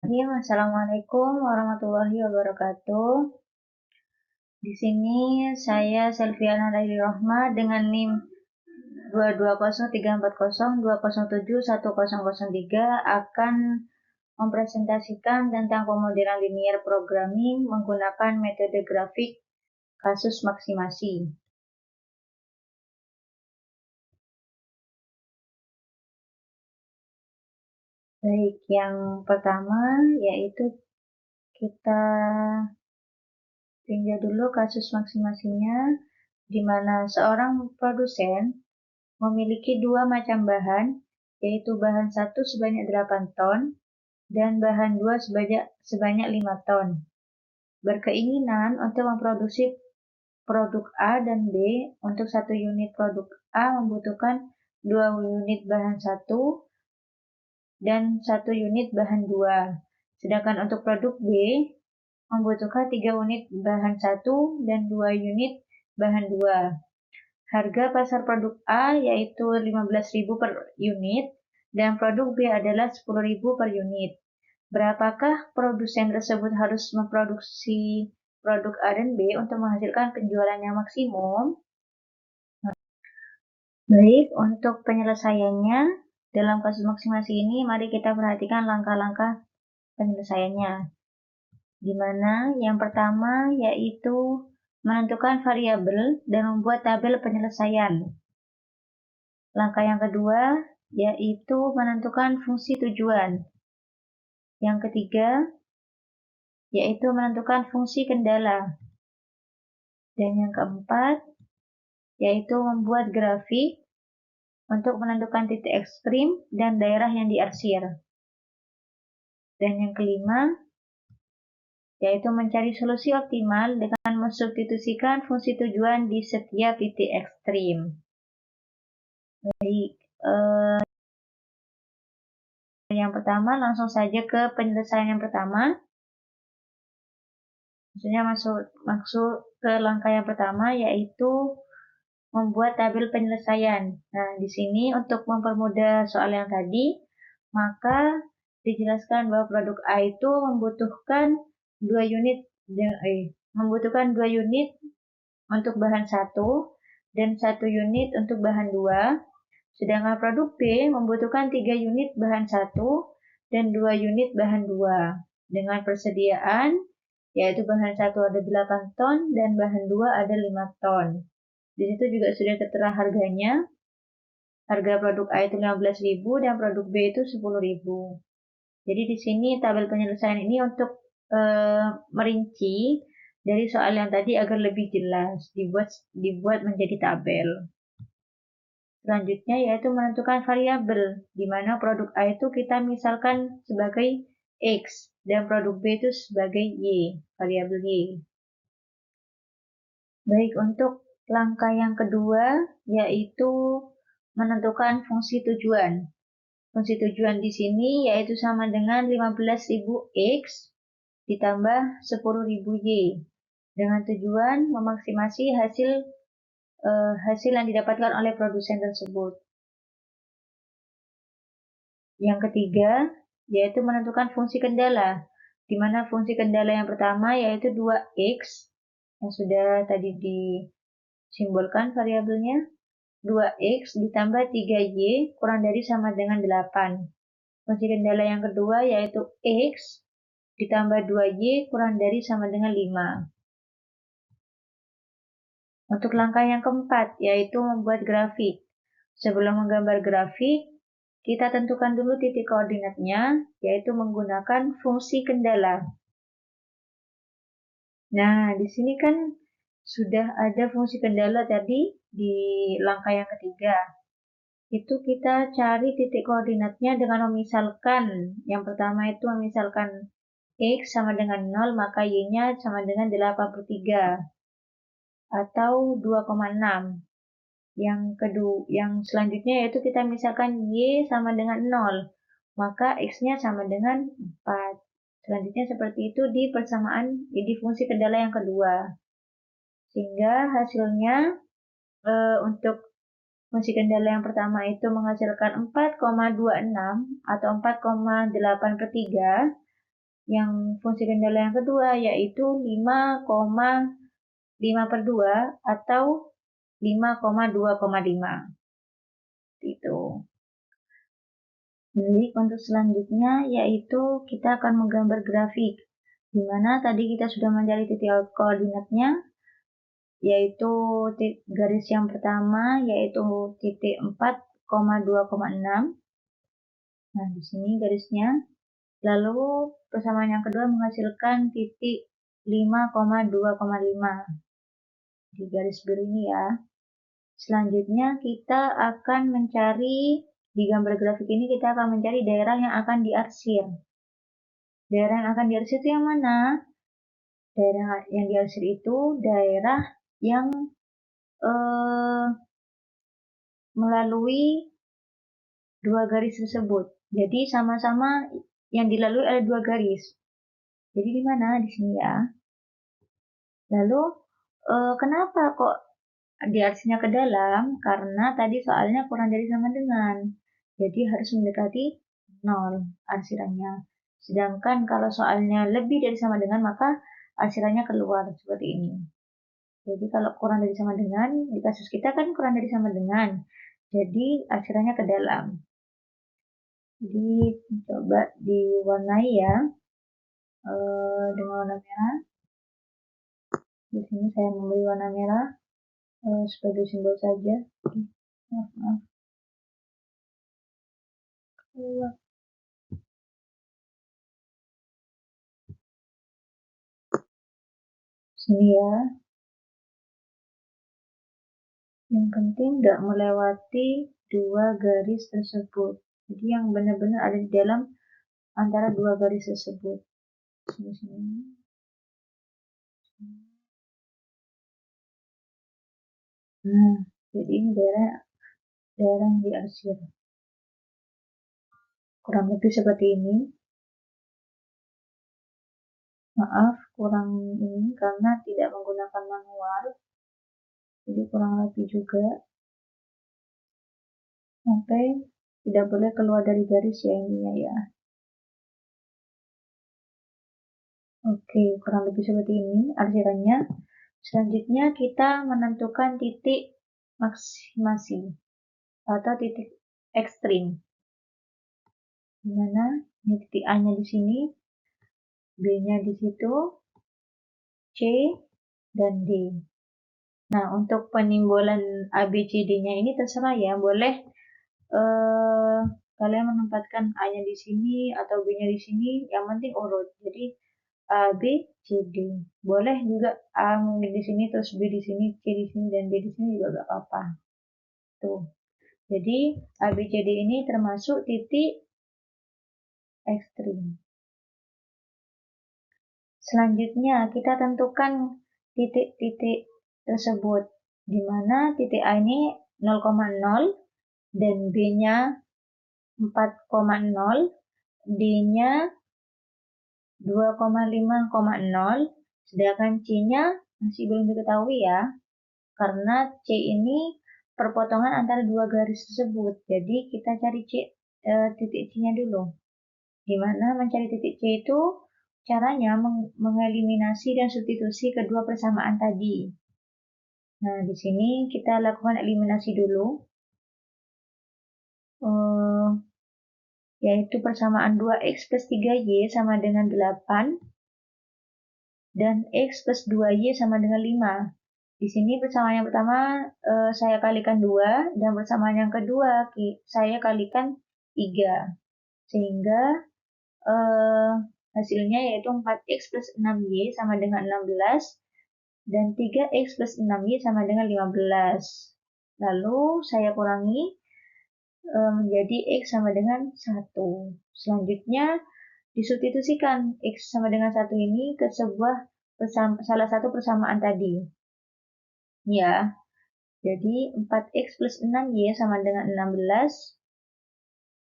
Bismillahirrahmanirrahim. Assalamualaikum warahmatullahi wabarakatuh. Di sini saya Selviana Laili Rohma dengan NIM 2203402071003 akan mempresentasikan tentang pemodelan linear programming menggunakan metode grafik kasus maksimasi. Baik, yang pertama yaitu kita tinjau dulu kasus maksimasinya, di mana seorang produsen memiliki dua macam bahan, yaitu bahan 1 sebanyak 8 ton dan bahan 2 sebanyak 5 ton. Berkeinginan untuk memproduksi produk A dan B. Untuk satu unit produk A membutuhkan 2 unit bahan 1 dan 1 unit bahan 2. Sedangkan untuk produk B membutuhkan 3 unit bahan 1 dan 2 unit bahan 2. Harga pasar produk A yaitu 15.000 per unit dan produk B adalah 10.000 per unit. Berapakah produsen tersebut harus memproduksi produk A dan B untuk menghasilkan penjualan yang maksimum? Baik, untuk penyelesaiannya dalam kasus maksimasi ini, mari kita perhatikan langkah-langkah penyelesaiannya. Di mana yang pertama yaitu menentukan variabel dan membuat tabel penyelesaian. Langkah yang kedua yaitu menentukan fungsi tujuan. Yang ketiga yaitu menentukan fungsi kendala. Dan yang keempat yaitu membuat grafik untuk menentukan titik ekstrim dan daerah yang diarsir. Dan yang kelima yaitu mencari solusi optimal dengan mensubstitusikan fungsi tujuan di setiap titik ekstrim. Baik, yang pertama langsung saja ke penyelesaian yang pertama. Maksudnya masuk ke langkah yang pertama yaitu membuat tabel penyelesaian. Nah, di sini untuk mempermudah soal yang tadi, maka dijelaskan bahwa produk A itu membutuhkan 2 unit untuk bahan 1 dan 1 unit untuk bahan 2. Sedangkan produk B membutuhkan 3 unit bahan 1 dan 2 unit bahan 2. Dengan persediaan yaitu bahan 1 ada 8 ton dan bahan 2 ada 5 ton. Di situ juga sudah tertera harganya. Harga produk A itu 15.000 dan produk B itu 10.000. Jadi di sini tabel penyelesaian ini untuk merinci dari soal yang tadi agar lebih jelas, dibuat menjadi tabel. Selanjutnya yaitu menentukan variabel, di mana produk A itu kita misalkan sebagai X dan produk B itu sebagai Y, variabel Y. Baik, untuk langkah yang kedua yaitu menentukan fungsi tujuan. Fungsi tujuan di sini yaitu sama dengan 15.000 X ditambah 10.000 Y. Dengan tujuan memaksimasi hasil yang didapatkan oleh produsen tersebut. Yang ketiga yaitu menentukan fungsi kendala, di mana fungsi kendala yang pertama yaitu 2X yang sudah tadi disimbolkan variabelnya. 2X ditambah 3Y kurang dari sama dengan 8. Fungsi kendala yang kedua yaitu X ditambah 2Y kurang dari sama dengan 5. Untuk langkah yang keempat yaitu membuat grafik. Sebelum menggambar grafik, kita tentukan dulu titik koordinatnya yaitu menggunakan fungsi kendala. Nah, di sini kan sudah ada fungsi kendala tadi di langkah yang ketiga. Itu kita cari titik koordinatnya dengan memisalkan. Yang pertama itu memisalkan X sama dengan 0, maka Y-nya sama dengan 83 atau 2,6. Yang selanjutnya yaitu kita misalkan Y sama dengan 0, maka X-nya sama dengan 4. Selanjutnya seperti itu di persamaan di fungsi kendala yang kedua. Sehingga hasilnya untuk fungsi kendala yang pertama itu menghasilkan 4,26 atau 4,8/3 yang fungsi kendala yang kedua, yaitu 5,5/2 atau 5,2,5. Itu. Jadi untuk selanjutnya yaitu kita akan menggambar grafik, di mana tadi kita sudah mencari titik koordinatnya, yaitu garis yang pertama yaitu titik 4,2,6. Nah, di sini garisnya. Lalu persamaan yang kedua menghasilkan titik 5,2,5 di garis biru ini ya. Selanjutnya kita akan mencari, di gambar grafik ini kita akan mencari daerah yang akan diarsir. Daerah yang akan diarsir itu yang mana? Daerah yang diarsir itu daerah yang melalui dua garis tersebut. Jadi sama-sama yang dilalui ada dua garis. Jadi di mana? Di sini ya. Lalu kenapa kok diarsirnya ke dalam? Karena tadi soalnya kurang dari sama dengan. Jadi harus mendekati 0 arsirannya. Sedangkan kalau soalnya lebih dari sama dengan, maka arsirannya keluar seperti ini. Jadi kalau kurang dari sama dengan, di kasus kita kan kurang dari sama dengan. Jadi arsirannya ke dalam. Jadi coba diwarnai ya dengan warna merah. Di sini saya memberi warna merah sebagai simbol saja. Maaf. Sini ya. Yang penting nggak melewati dua garis tersebut. Jadi yang benar-benar ada di dalam antara dua garis tersebut. Sini. Nah, jadi ini daerah yang diarsir. Kurang lebih seperti ini. Maaf, kurang ini karena tidak menggunakan manual. Jadi kurang lebih juga. Sampai tidak boleh keluar dari garis ya ininya ya. Oke, kurang lebih seperti ini arsirannya. Selanjutnya kita menentukan titik maksimasi atau titik ekstrim. Dimana ini titik A-nya di sini, B-nya di situ, C dan D. Nah, untuk penimbulan ABCD-nya ini terserah ya, boleh kalian menempatkan A-nya di sini atau B-nya di sini, yang penting urut. Jadi A, B, C, D. Boleh juga A mungkin di sini, terus B di sini, C di sini, dan D di sini juga gak apa-apa. Tuh. Jadi A, B, C, D ini termasuk titik ekstrim. Selanjutnya kita tentukan titik-titik tersebut, di mana titik A ini 0,0 dan B-nya 4,0, D-nya 2,5,0, sedangkan C-nya masih belum diketahui ya, karena C ini perpotongan antara dua garis tersebut. Jadi kita cari titik C-nya dulu. Dimana mencari titik C itu caranya mengeliminasi dan substitusi kedua persamaan tadi. Nah, di sini kita lakukan eliminasi dulu. Yaitu persamaan 2x plus 3y sama dengan 8 dan x plus 2y sama dengan 5. Di sini persamaan yang pertama saya kalikan 2 dan persamaan yang kedua saya kalikan 3. Sehingga hasilnya yaitu 4x plus 6y sama dengan 16 dan 3x plus 6y sama dengan 15. Lalu saya kurangi menjadi x sama dengan 1. Selanjutnya disubstitusikan x sama dengan 1 ini ke salah satu persamaan tadi. Ya, jadi 4x plus 6y sama dengan 16,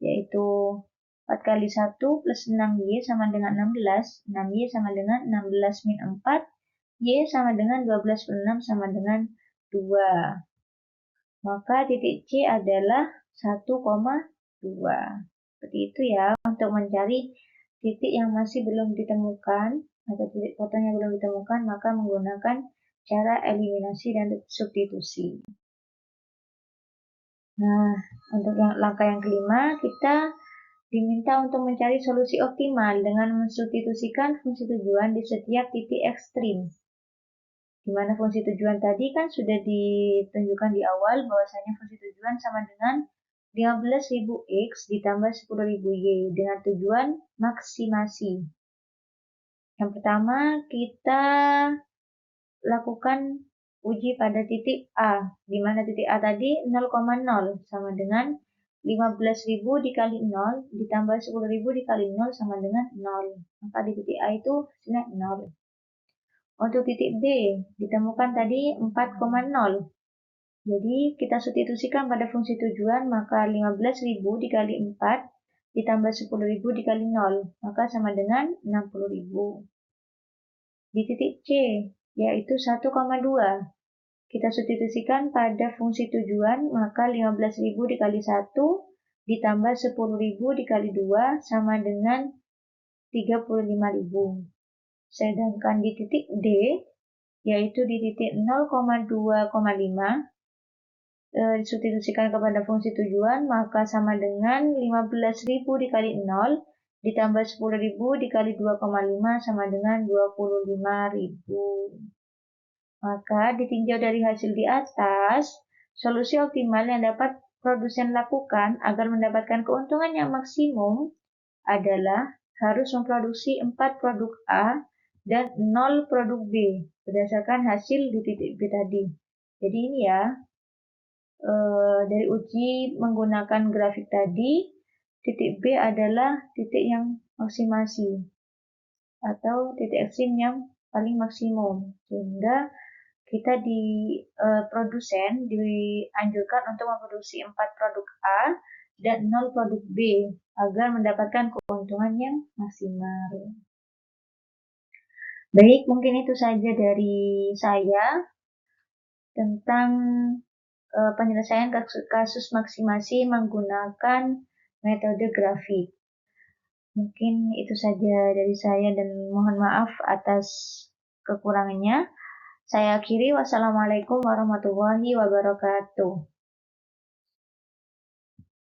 yaitu 4 kali 1 plus 6y sama dengan 16, 6y sama dengan 16 min 4, y sama dengan 12 per 6 sama dengan 2. Maka titik C adalah 1,2. Seperti itu ya untuk mencari titik yang masih belum ditemukan atau titik potong yang belum ditemukan, maka menggunakan cara eliminasi dan substitusi. Nah, untuk langkah yang kelima, kita diminta untuk mencari solusi optimal dengan mensubstitusikan fungsi tujuan di setiap titik ekstrim. Di mana fungsi tujuan tadi kan sudah ditunjukkan di awal bahwasanya fungsi tujuan sama dengan 15.000 X ditambah 10.000 Y dengan tujuan maksimasi. Yang pertama, kita lakukan uji pada titik A, di mana titik A tadi 0,0 sama dengan 15.000 dikali 0 ditambah 10.000 dikali 0 sama dengan 0. Maka di titik A itu hasilnya 0. Untuk titik B, ditemukan tadi 4,0. Jadi kita substitusikan pada fungsi tujuan, maka 15.000 dikali 4 ditambah 10.000 dikali 0, maka sama dengan 60.000. Di titik C, yaitu 1,2. Kita substitusikan pada fungsi tujuan, maka 15.000 dikali 1 ditambah 10.000 dikali 2 sama dengan 35.000. Sedangkan di titik D, yaitu di titik 0,2,5, disubstitusikan kepada fungsi tujuan, maka sama dengan 15.000 dikali 0 ditambah 10.000 dikali 2,5 sama dengan 25.000. Maka ditinjau dari hasil di atas, solusi optimal yang dapat produsen lakukan agar mendapatkan keuntungan yang maksimum adalah harus memproduksi 4 produk A dan 0 produk B berdasarkan hasil di titik B tadi. Jadi ini ya, dari uji menggunakan grafik tadi, titik B adalah titik yang maksimasi atau titik ekstrim yang paling maksimum, sehingga kita produsen dianjurkan untuk memproduksi 4 produk A dan 0 produk B agar mendapatkan keuntungan yang maksimal. Baik, mungkin itu saja dari saya tentang penyelesaian kasus maksimasi menggunakan metode grafik. Mungkin itu saja dari saya dan mohon maaf atas kekurangannya. Saya akhiri, wassalamualaikum warahmatullahi wabarakatuh.